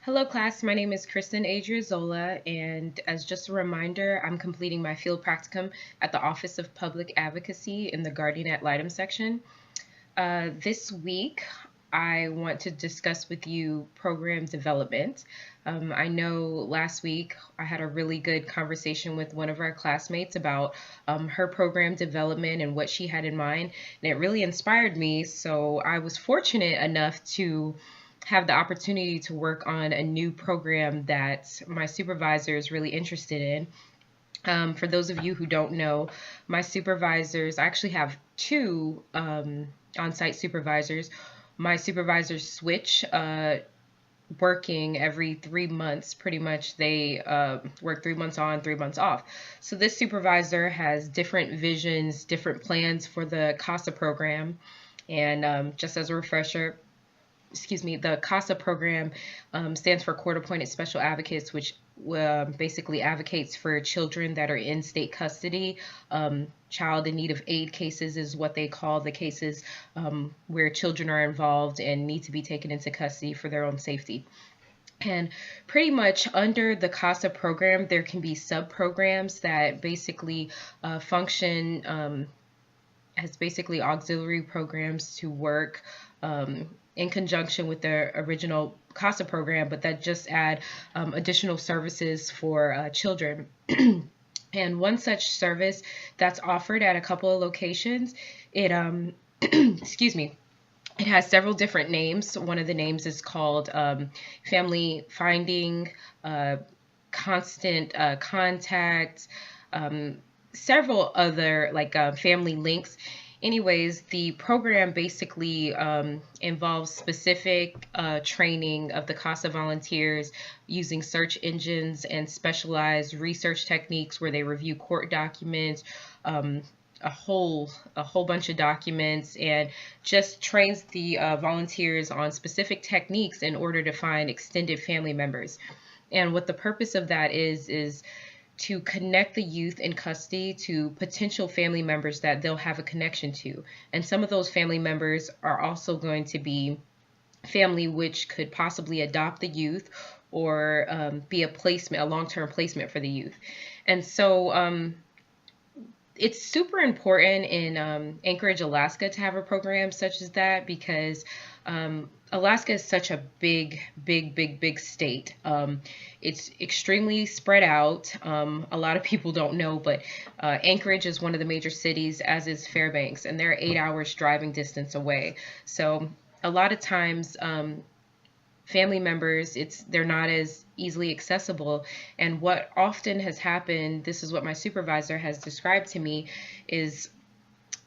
Hello, class. My name is Kristen Adriazola, and as just a reminder, I'm completing my field practicum at the Office of Public Advocacy in the Guardian Ad Litem section. This week, I want to discuss with you program development. I know last week I had a really good conversation with one of our classmates about her program development and what she had in mind, and it really inspired me. So I was fortunate enough to have the opportunity to work on a new program that my supervisor is really interested in. For those of you who don't know, my supervisors, I actually have two on site supervisors. My supervisors switch working every 3 months. Pretty much, they work 3 months on, 3 months off. So, this supervisor has different visions, different plans for the CASA program. And just as a refresher, the CASA program stands for Court Appointed Special Advocates, which basically advocates for children that are in state custody. Child in need of aid cases is what they call the cases where children are involved and need to be taken into custody for their own safety. And pretty much under the CASA program, there can be sub programs that basically function as basically auxiliary programs to work in conjunction with the original CASA program, but that just add additional services for children. And one such service that's offered at a couple of locations, it excuse me, it has several different names. One of the names is called Family Finding, Constant Contact, several other like family links. Anyways, the program basically involves specific training of the CASA volunteers using search engines and specialized research techniques where they review court documents, a whole bunch of documents, and just trains the volunteers on specific techniques in order to find extended family members. And what the purpose of that is to connect the youth in custody to potential family members that they'll have a connection to. And some of those family members are also going to be family which could possibly adopt the youth or be a long-term placement for the youth. And so it's super important in Anchorage, Alaska, to have a program such as that because Alaska is such a big state. It's extremely spread out. A lot of people don't know, but Anchorage is one of the major cities, as is Fairbanks, and they're 8 hours driving distance away. So a lot of times, family members, they're not as easily accessible. And what often has happened, this is what my supervisor has described to me, is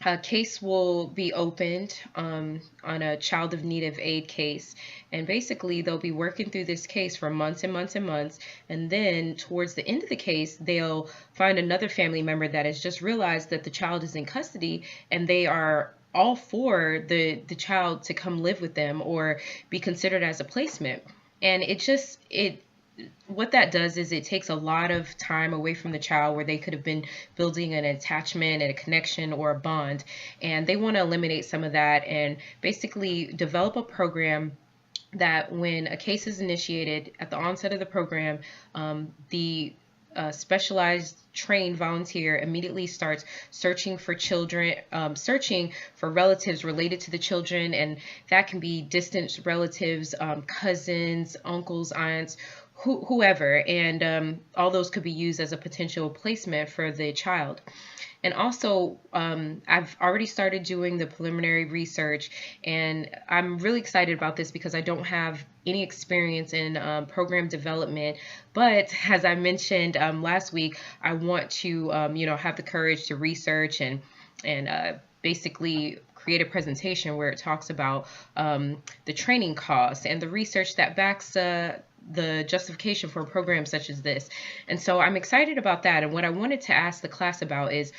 a case will be opened on a child of need of aid case, and basically they'll be working through this case for months and months and months, and then towards the end of the case they'll find another family member that has just realized that the child is in custody, and they are all for the child to come live with them or be considered as a placement. And it what that does is it takes a lot of time away from the child where they could have been building an attachment and a connection or a bond. And they want to eliminate some of that and basically develop a program that when a case is initiated at the onset of the program, the specialized trained volunteer immediately starts searching for children, searching for relatives related to the children, and that can be distant relatives, cousins, uncles, aunts, whoever, and all those could be used as a potential placement for the child. And also, I've already started doing the preliminary research, and I'm really excited about this because I don't have any experience in program development. But as I mentioned last week, I want to, have the courage to research and basically create a presentation where it talks about the training costs and the research that backs the justification for a program such as this. And so I'm excited about that. And what I wanted to ask the class about is,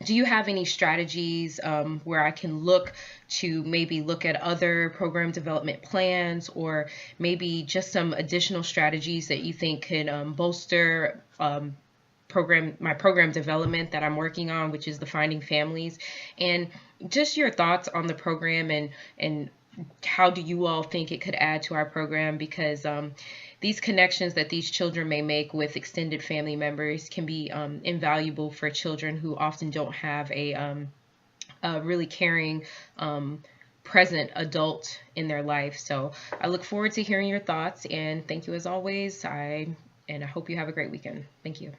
do you have any strategies where I can look at other program development plans, or maybe just some additional strategies that you think could bolster my program development that I'm working on, which is the Finding Families, and just your thoughts on the program and how do you all think it could add to our program? Because these connections that these children may make with extended family members can be invaluable for children who often don't have a really caring, present adult in their life. So I look forward to hearing your thoughts, and thank you as always. And I hope you have a great weekend. Thank you.